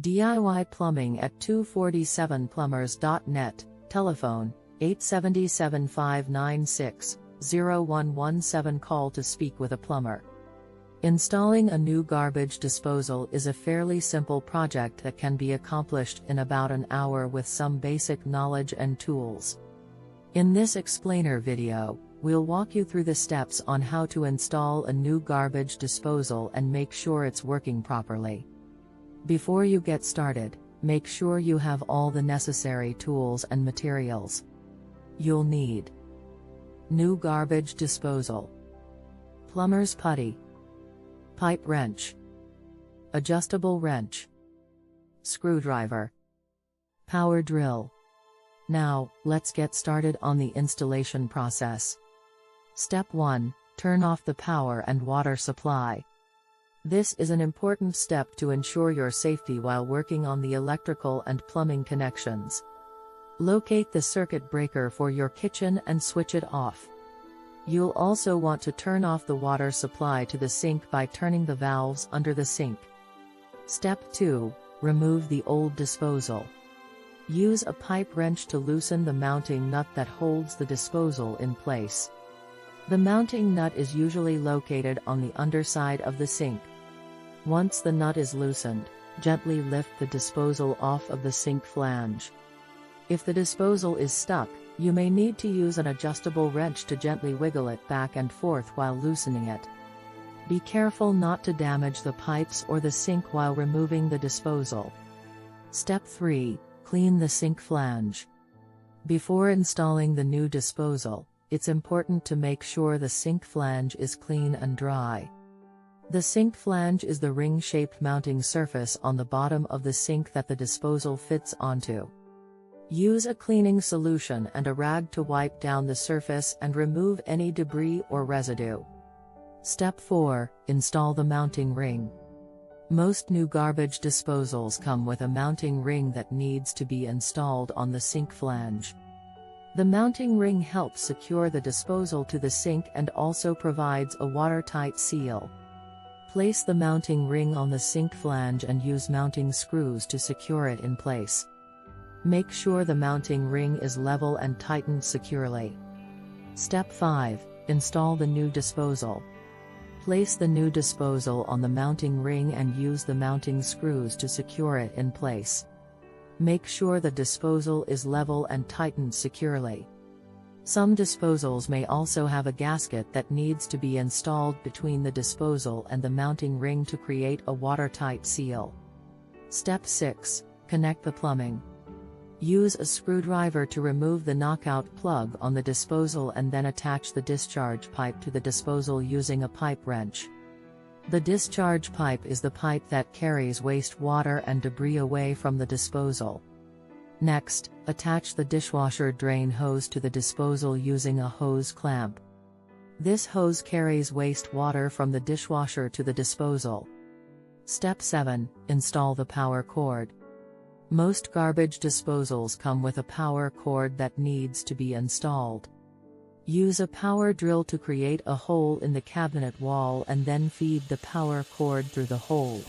DIY plumbing at 247plumbers.net, telephone, 877-596-0117. Call to speak with a plumber. Installing a new garbage disposal is a fairly simple project that can be accomplished in about an hour with some basic knowledge and tools. In this explainer video, we'll walk you through the steps on how to install a new garbage disposal and make sure it's working properly. Before you get started, make sure you have all the necessary tools and materials. You'll need new garbage disposal, plumber's putty, pipe wrench, adjustable wrench, screwdriver, power drill. Now, let's get started on the installation process. Step 1. Turn off the power and water supply. This is an important step to ensure your safety while working on the electrical and plumbing connections. Locate the circuit breaker for your kitchen and switch it off. You'll also want to turn off the water supply to the sink by turning the valves under the sink. Step 2. Remove the old disposal. Use a pipe wrench to loosen the mounting nut that holds the disposal in place. The mounting nut is usually located on the underside of the sink. Once the nut is loosened, gently lift the disposal off of the sink flange. If the disposal is stuck, you may need to use an adjustable wrench to gently wiggle it back and forth while loosening it. Be careful not to damage the pipes or the sink while removing the disposal. Step 3. Clean the sink flange. Before installing the new disposal, it's important to make sure the sink flange is clean and dry. The sink flange is the ring-shaped mounting surface on the bottom of the sink that the disposal fits onto. Use a cleaning solution and a rag to wipe down the surface and remove any debris or residue. Step 4. Install the mounting ring. Most new garbage disposals come with a mounting ring that needs to be installed on the sink flange. The mounting ring helps secure the disposal to the sink and also provides a watertight seal. Place the mounting ring on the sink flange and use mounting screws to secure it in place. Make sure the mounting ring is level and tightened securely. Step 5. Install the new disposal. Place the new disposal on the mounting ring and use the mounting screws to secure it in place. Make sure the disposal is level and tightened securely. Some disposals may also have a gasket that needs to be installed between the disposal and the mounting ring to create a watertight seal. Step 6. Connect the plumbing. Use a screwdriver to remove the knockout plug on the disposal and then attach the discharge pipe to the disposal using a pipe wrench. The discharge pipe is the pipe that carries wastewater and debris away from the disposal. Next, attach the dishwasher drain hose to the disposal using a hose clamp. This hose carries wastewater from the dishwasher to the disposal. Step 7. Install the power cord. Most garbage disposals come with a power cord that needs to be installed. Use a power drill to create a hole in the cabinet wall and then feed the power cord through the hole.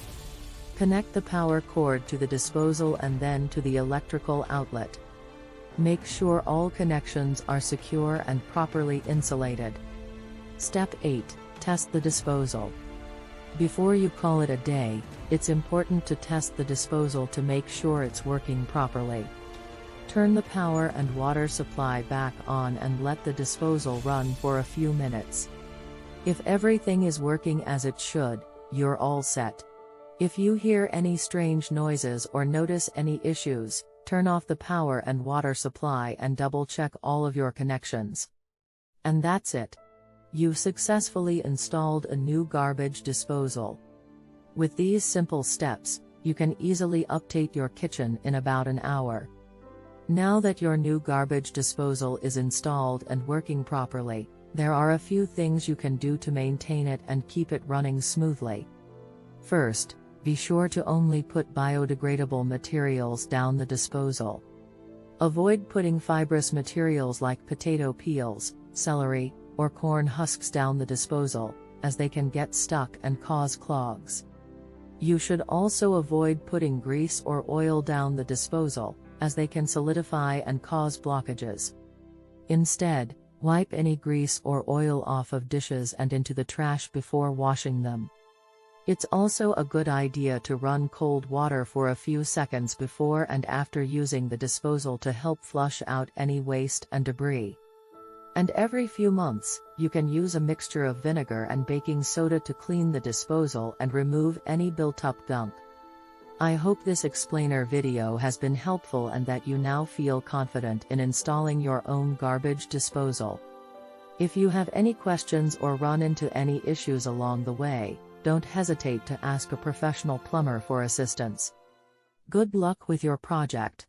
Connect the power cord to the disposal and then to the electrical outlet. Make sure all connections are secure and properly insulated. Step 8. Test the disposal. Before you call it a day, it's important to test the disposal to make sure it's working properly. Turn the power and water supply back on and let the disposal run for a few minutes. If everything is working as it should, you're all set. If you hear any strange noises or notice any issues, turn off the power and water supply and double-check all of your connections. And that's it. You've successfully installed a new garbage disposal. With these simple steps, you can easily update your kitchen in about an hour. Now that your new garbage disposal is installed and working properly, there are a few things you can do to maintain it and keep it running smoothly. First, be sure to only put biodegradable materials down the disposal. Avoid putting fibrous materials like potato peels, celery, or corn husks down the disposal, as they can get stuck and cause clogs. You should also avoid putting grease or oil down the disposal, as they can solidify and cause blockages. Instead, wipe any grease or oil off of dishes and into the trash before washing them. It's also a good idea to run cold water for a few seconds before and after using the disposal to help flush out any waste and debris. And every few months, you can use a mixture of vinegar and baking soda to clean the disposal and remove any built-up gunk. I hope this explainer video has been helpful and that you now feel confident in installing your own garbage disposal. If you have any questions or run into any issues along the way, don't hesitate to ask a professional plumber for assistance. Good luck with your project.